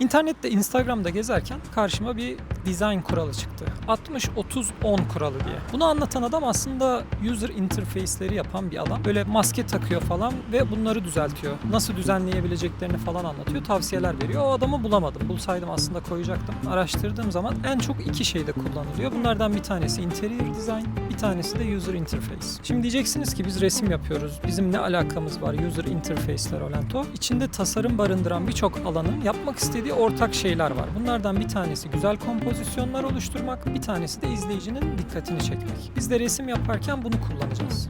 İnternette, Instagram'da gezerken karşıma bir design kuralı çıktı. 60-30-10 kuralı diye. Bunu anlatan adam aslında user interface'leri yapan bir adam. Böyle maske takıyor falan ve bunları düzeltiyor. Nasıl düzenleyebileceklerini falan anlatıyor, tavsiyeler veriyor. O adamı bulamadım. Bulsaydım aslında koyacaktım. Araştırdığım zaman en çok iki şeyde kullanılıyor. Bunlardan bir tanesi interior design, bir tanesi de user interface. Şimdi diyeceksiniz ki biz resim yapıyoruz. Bizim ne alakamız var user interface'ler Rolento? İçinde tasarım barındıran birçok alanın yapmak istediği ortak şeyler var. Bunlardan bir tanesi güzel kompozisyonlar oluşturmak, bir tanesi de izleyicinin dikkatini çekmek. Biz de resim yaparken bunu kullanacağız.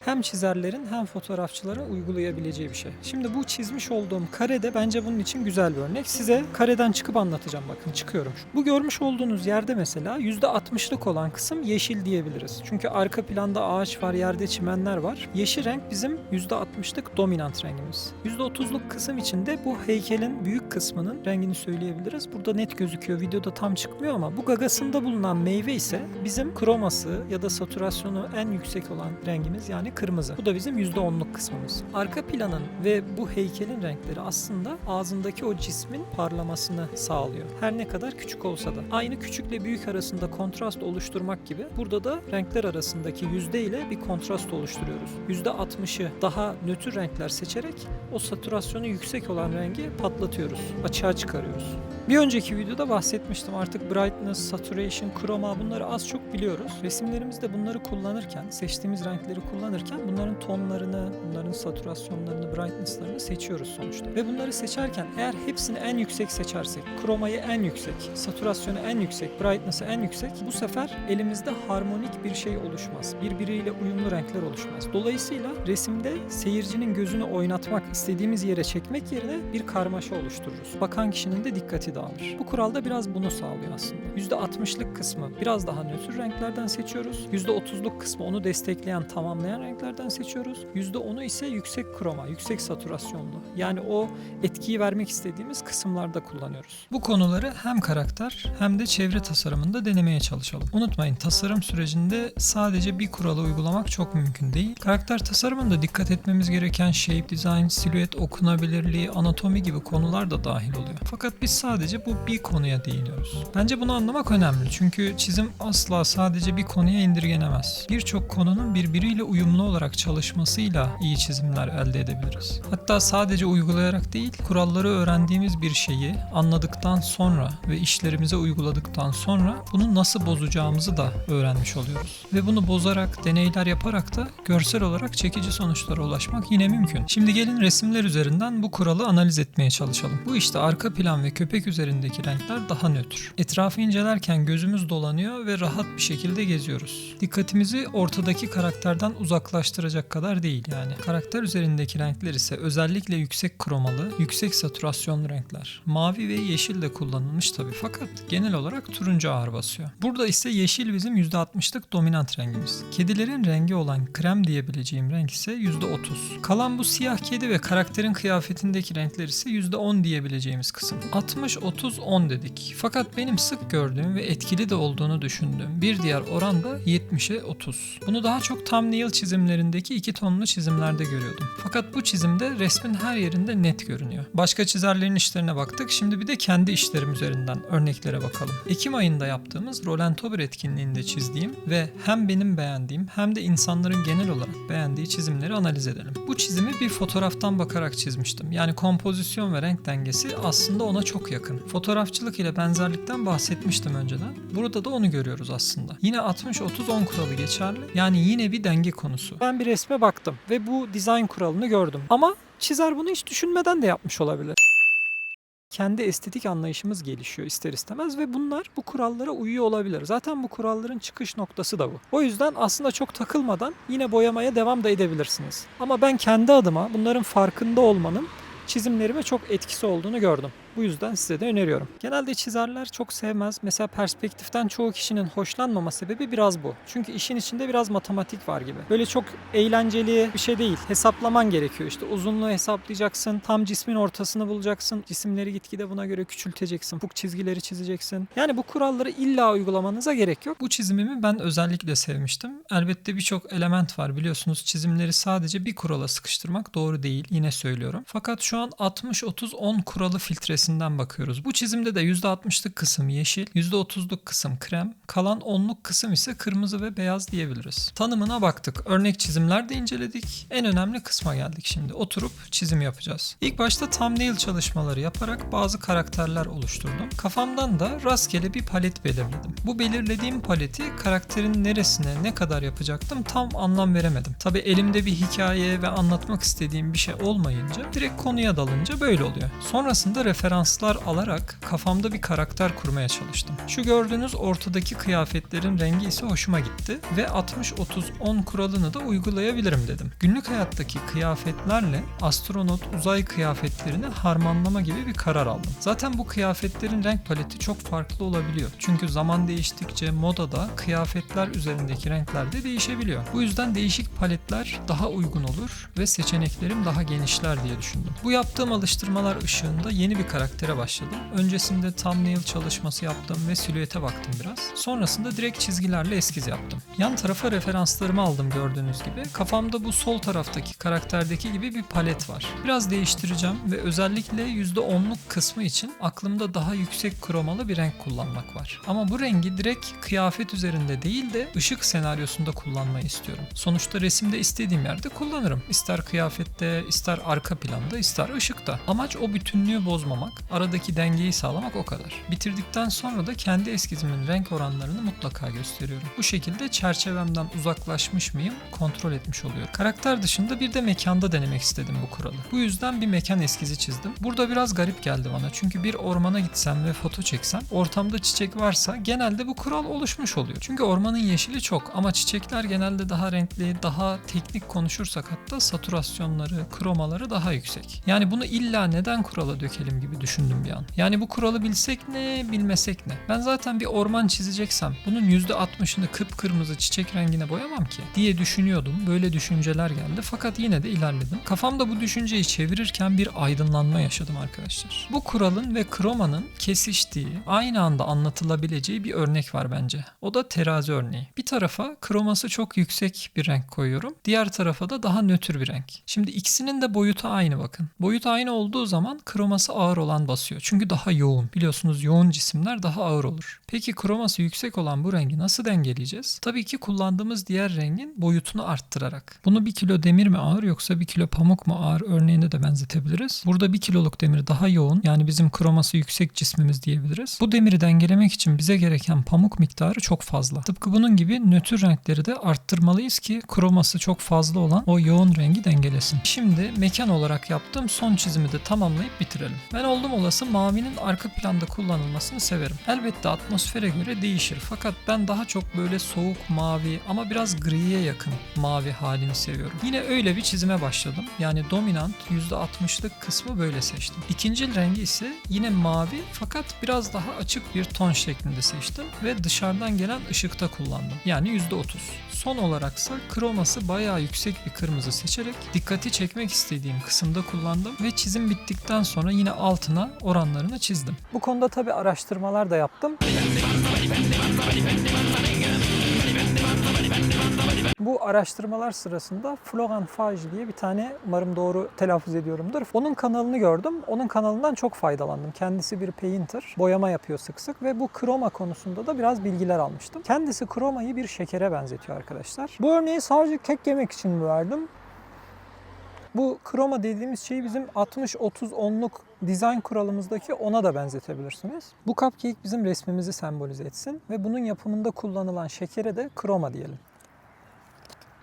Hem çizerlerin hem fotoğrafçıların uygulayabileceği bir şey. Şimdi bu çizmiş olduğum karede bence bunun için güzel bir örnek. Size kareden çıkıp anlatacağım, bakın çıkıyorum. Bu görmüş olduğunuz yerde mesela %60'lık olan kısım yeşil diyebiliriz. Çünkü arka planda ağaç var, yerde çimenler var. Yeşil renk bizim %60'lık dominant rengimiz. %30'luk kısım içinde bu heykelin büyük kısmının rengini söyleyebiliriz. Burada net gözüküyor, videoda tam çıkmıyor ama bu gagasında bulunan meyve ise bizim kroması ya da satürasyonu en yüksek olan rengimiz, yani kırmızı. Bu da bizim %10'luk kısmımız. Arka planın ve bu heykelin renkleri aslında ağzındaki o cismin parlamasını sağlıyor. Her ne kadar küçük olsa da. Aynı küçükle büyük arasında kontrast oluşturmak gibi burada da renkler arasındaki yüzde ile bir kontrast oluşturuyoruz. %60'ı daha nötr renkler seçerek o satürasyonu yüksek olan rengi patlatıyoruz. Açığa çıkarıyoruz. Bir önceki videoda bahsetmiştim. Artık brightness, saturation, chroma, bunları az çok biliyoruz. Resimlerimizde bunları kullanırken, seçtiğimiz renkleri kullanırken bunların tonlarını, bunların satürasyonlarını, brightness'larını seçiyoruz sonuçta. Ve bunları seçerken eğer hepsini en yüksek seçersek, chromayı en yüksek, satürasyonu en yüksek, brightness'ı en yüksek, bu sefer elimizde harmonik bir şey oluşmaz. Birbiriyle uyumlu renkler oluşmaz. Dolayısıyla resimde seyircinin gözünü oynatmak, istediğimiz yere çekmek yerine bir karmaşa oluştururuz. Bakan kişinin de dikkati dağılır. Bu kural da biraz bunu sağlıyor aslında. %60'lık kısmı biraz daha nötr renklerden seçiyoruz. %30'luk kısmı onu destekleyen, tamamlayan renklerden seçiyoruz. %10'u ise yüksek kroma, yüksek satürasyonlu. Yani o etkiyi vermek istediğimiz kısımlarda kullanıyoruz. Bu konuları hem karakter hem de çevre tasarımında denemeye çalışalım. Unutmayın, tasarım sürecinde sadece bir kuralı uygulamak çok mümkün değil. Karakter tasarımında dikkat etmemiz gereken shape design, silüet okunabilirliği, anatomi gibi konular da dahil oluyor. Fakat biz sadece bu bir konuya değiniyoruz. Bence bunu anlamak önemli. Çünkü çizim asla sadece bir konuya indirgenemez. Birçok konunun birbiriyle uyumlu olarak çalışmasıyla iyi çizimler elde edebiliriz. Hatta sadece uygulayarak değil, kuralları öğrendiğimiz bir şeyi anladıktan sonra ve işlerimize uyguladıktan sonra bunu nasıl bozacağımızı da öğrenmiş oluyoruz. Ve bunu bozarak, deneyler yaparak da görsel olarak çekici sonuçlara ulaşmak yine mümkün. Şimdi gelin resimler üzerinden bu kuralı analiz etmeye çalışalım. Bu işte arka plan ve köpek üzerindeki renkler daha nötr. Etrafı incelerken gözümüz dolanıyor ve rahat bir şekilde geziyoruz. Dikkatimizi ortadaki karakterden uzaklaştıracak kadar değil yani. Karakter üzerindeki renkler ise özellikle yüksek kromalı, yüksek satürasyonlu renkler. Mavi ve yeşil de kullanılmış tabii, fakat genel olarak turuncu ağır basıyor. Burada ise yeşil bizim %60'lık dominant rengimiz. Kedilerin rengi olan krem diyebileceğim renk ise %30. Kalan bu siyah kedi ve karakterin kıyafetindeki renkler ise %10 diyebileceğimiz kısım. 60-30-10 dedik. Fakat benim sık gördüğüm ve etkili de olduğunu düşündüğüm bir diğer oran da 70'e 30. Bunu daha çok thumbnail çizimlerindeki iki tonlu çizimlerde görüyordum. Fakat bu çizimde resmin her yerinde net görünüyor. Başka çizerlerin işlerine baktık. Şimdi bir de kendi işlerim üzerinden örneklere bakalım. Ekim ayında yaptığımız Rollentober etkinliğinde çizdiğim ve hem benim beğendiğim hem de insanların genel olarak beğendiği çizimleri analiz edelim. Bu çizimi bir fotoğraftan bakarak çizmiştim. Yani kompozisyon ve renk dengesi aslında ona çok yakın. Fotoğrafçılık ile benzerlikten bahsetmiştim önceden. Burada da onu görüyoruz aslında. Yine 60-30-10 kuralı geçerli. Yani yine bir denge konusu. Ben bir resme baktım ve bu dizayn kuralını gördüm. Ama çizer bunu hiç düşünmeden de yapmış olabilir. Kendi estetik anlayışımız gelişiyor ister istemez ve bunlar bu kurallara uyuyor olabilir. Zaten bu kuralların çıkış noktası da bu. O yüzden aslında çok takılmadan yine boyamaya devam da edebilirsiniz. Ama ben kendi adıma bunların farkında olmanın çizimlerime çok etkisi olduğunu gördüm. Bu yüzden size de öneriyorum. Genelde çizerler çok sevmez. Mesela perspektiften çoğu kişinin hoşlanmama sebebi biraz bu. Çünkü işin içinde biraz matematik var gibi. Böyle çok eğlenceli bir şey değil. Hesaplaman gerekiyor. İşte uzunluğu hesaplayacaksın. Tam cismin ortasını bulacaksın. Cisimleri gitgide buna göre küçülteceksin. Ufuk çizgileri çizeceksin. Yani bu kuralları illa uygulamanıza gerek yok. Bu çizimimi ben özellikle sevmiştim. Elbette birçok element var. Biliyorsunuz çizimleri sadece bir kurala sıkıştırmak doğru değil. Yine söylüyorum. Fakat şu an 60-30-10 kuralı filtresinden bakıyoruz. Bu çizimde de %60'lık kısım yeşil, %30'luk kısım krem, kalan 10'luk kısım ise kırmızı ve beyaz diyebiliriz. Tanımına baktık. Örnek çizimler de inceledik. En önemli kısma geldik şimdi. Oturup çizim yapacağız. İlk başta thumbnail çalışmaları yaparak bazı karakterler oluşturdum. Kafamdan da rastgele bir palet belirledim. Bu belirlediğim paleti karakterin neresine ne kadar yapacaktım tam anlam veremedim. Tabi elimde bir hikaye ve anlatmak istediğim bir şey olmayınca direkt konuya dalınca böyle oluyor. Sonrasında referanslar alarak kafamda bir karakter kurmaya çalıştım. Şu gördüğünüz ortadaki kıyafetlerin rengi ise hoşuma gitti ve 60-30-10 kuralını da uygulayabilirim dedim. Günlük hayattaki kıyafetlerle astronot uzay kıyafetlerini harmanlama gibi bir karar aldım. Zaten bu kıyafetlerin renk paleti çok farklı olabiliyor. Çünkü zaman değiştikçe modada kıyafetler üzerindeki renkler de değişebiliyor. Bu yüzden değişik paletler daha uygun olur ve seçeneklerim daha genişler diye düşündüm. Bu yaptığım alıştırmalar ışığında yeni bir karaktere başladım. Öncesinde thumbnail çalışması yaptım ve silüete baktım biraz. Sonrasında direkt çizgilerle eskiz yaptım. Yan tarafa referanslarımı aldım gördüğünüz gibi. Kafamda bu sol taraftaki karakterdeki gibi bir palet var. Biraz değiştireceğim ve özellikle %10'luk kısmı için aklımda daha yüksek kromalı bir renk kullanmak var. Ama bu rengi direkt kıyafet üzerinde değil de ışık senaryosunda kullanmayı istiyorum. Sonuçta resimde istediğim yerde kullanırım. İster kıyafette, ister arka planda, ister ışıkta. Amaç o bütünlüğü bozmamak, aradaki dengeyi sağlamak o kadar. Bitirdikten sonra da kendi eskizimin renk oranlarını mutlaka gösteriyorum. Bu şekilde çerçevemden uzaklaşmış mıyım kontrol etmiş oluyorum. Karakter dışında bir de mekanda denemek istedim bu kuralı. Bu yüzden bir mekan eskizi çizdim. Burada biraz garip geldi bana çünkü bir ormana gitsem ve foto çeksem ortamda çiçek varsa genelde bu kural oluşmuş oluyor. Çünkü ormanın yeşili çok ama çiçekler genelde daha renkli, daha teknik konuşursak hatta satürasyonları, kromaları daha yüksek. Yani bunu illa neden kurala dökelim gibi düşündüm bir an. Yani bu kuralı bilsek ne, bilmesek ne? Ben zaten bir orman çizeceksem bunun %60'ını kıpkırmızı çiçek rengine boyamam ki diye düşünüyordum. Böyle düşünceler geldi fakat yine de ilerledim. Kafamda bu düşünceyi çevirirken bir aydınlanma yaşadım arkadaşlar. Bu kuralın ve kromanın kesiştiği, aynı anda anlatılabileceği bir örnek var bence. O da terazi örneği. Bir tarafa kroması çok yüksek bir renk koyuyorum. Diğer tarafa da daha nötr bir renk. Şimdi ikisinin de boyutu aynı bakın. Boyut aynı olduğu zaman kroması ağır olan basıyor. Çünkü daha yoğun. Biliyorsunuz yoğun cisimler daha ağır olur. Peki kroması yüksek olan bu rengi nasıl dengeleyeceğiz? Tabii ki kullandığımız diğer rengin boyutunu arttırarak. Bunu 1 kilo demir mi ağır yoksa 1 kilo pamuk mu ağır örneğine de benzetebiliriz. Burada 1 kiloluk demir daha yoğun, yani bizim kroması yüksek cismimiz diyebiliriz. Bu demiri dengelemek için bize gereken pamuk miktarı çok fazla. Tıpkı bunun gibi nötr renkleri de arttırmalıyız ki kroması çok fazla olan o yoğun rengi dengelesin. Şimdi mekan olarak yaptığım son çizimi de tamamlayıp bitirelim. Ben oldum olası mavinin arka planda kullanılmasını severim. Elbette atmosfere göre değişir fakat ben daha çok böyle soğuk mavi ama biraz griye yakın mavi halini seviyorum. Yine öyle bir çizime başladım. Yani dominant %60'lık kısmı böyle seçtim. İkinci rengi ise yine mavi fakat biraz daha açık bir ton şeklinde seçtim ve dışarıdan gelen ışıkta kullandım. Yani %30. Son olaraksa kroması bayağı yüksek bir kırmızı seçerek dikkati çekmek istediğim kısımda kullandım ve çizim bittikten sonra yine altına oranlarını çizdim. Bu konuda tabii araştırmalar da yaptım. Bu araştırmalar sırasında Florent Fage diye bir tane, umarım doğru telaffuz ediyorumdur, onun kanalını gördüm. Onun kanalından çok faydalandım. Kendisi bir painter, boyama yapıyor sık sık ve bu kroma konusunda da biraz bilgiler almıştım. Kendisi kromayı bir şekere benzetiyor arkadaşlar. Bu örneği sadece kek yemek için verdim. Bu kroma dediğimiz şeyi bizim 60-30-10'luk dizayn kuralımızdaki 10'a da benzetebilirsiniz. Bu cupcake bizim resmimizi sembolize etsin ve bunun yapımında kullanılan şekere de kroma diyelim.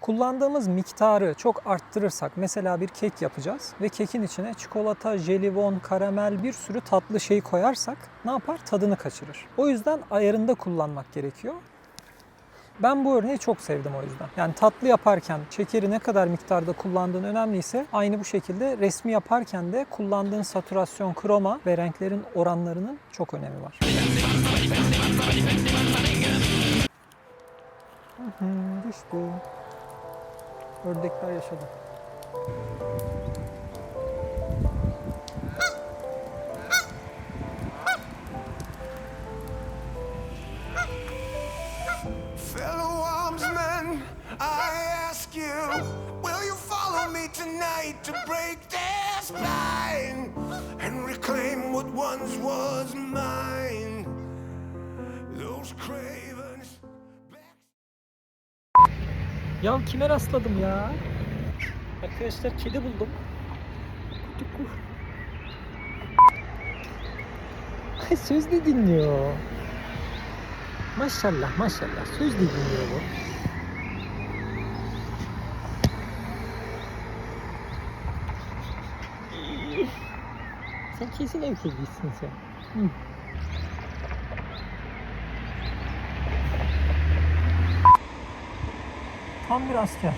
Kullandığımız miktarı çok arttırırsak, mesela bir kek yapacağız ve kekin içine çikolata, jelibon, karamel, bir sürü tatlı şey koyarsak ne yapar? Tadını kaçırır. O yüzden ayarında kullanmak gerekiyor. Ben bu örneği çok sevdim o yüzden. Yani tatlı yaparken şekeri ne kadar miktarda kullandığın önemliyse aynı bu şekilde resmi yaparken de kullandığın saturasyon, kroma ve renklerin oranlarının çok önemi var. Düştü. Ördekler yaşadı. Fellow armsmen, I ask you, will you follow me tonight to break their spine and reclaim what once was mine? Those cravens. Ya kime rastladım ya? Arkadaşlar kedi buldum. Ay söz de dinliyor. Maşallah maşallah söz de dinliyor bu. Sen kesin ev kedisisin sen. Hı. Tam bir asker.